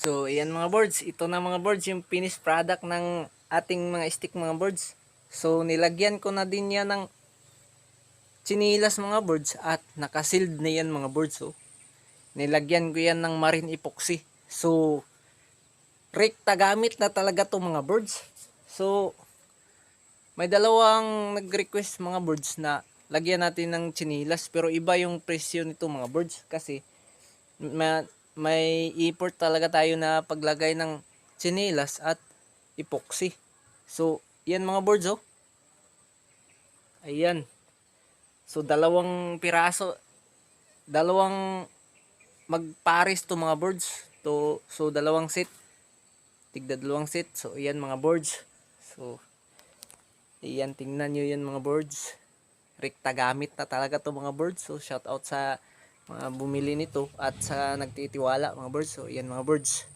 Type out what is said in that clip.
So, ayan mga boards. Ito na mga boards, yung finished product ng ating mga stick mga boards. So, nilagyan ko na din yan ng chinilas mga boards at nakasealed na yan mga boards. So, nilagyan ko yan ng marine epoxy. So, rekta gamit na talaga to mga boards. So, may dalawang nag-request mga boards na lagyan natin ng chinilas. Pero iba yung presyo nito mga boards. Kasi, may effort talaga tayo na paglagay ng tsinelas at epoxy. So, yan mga boards oh. Ayan. So, dalawang piraso, dalawang magpares to mga boards. So, dalawang set. Tigda dalawang set. So, ayan mga boards. So, ayan, tingnan nyo yan mga boards. Rekta gamit na talaga to mga boards. So, shout out sa mga bumili nito at sa nagtitiwala mga boards. So, ayan mga boards.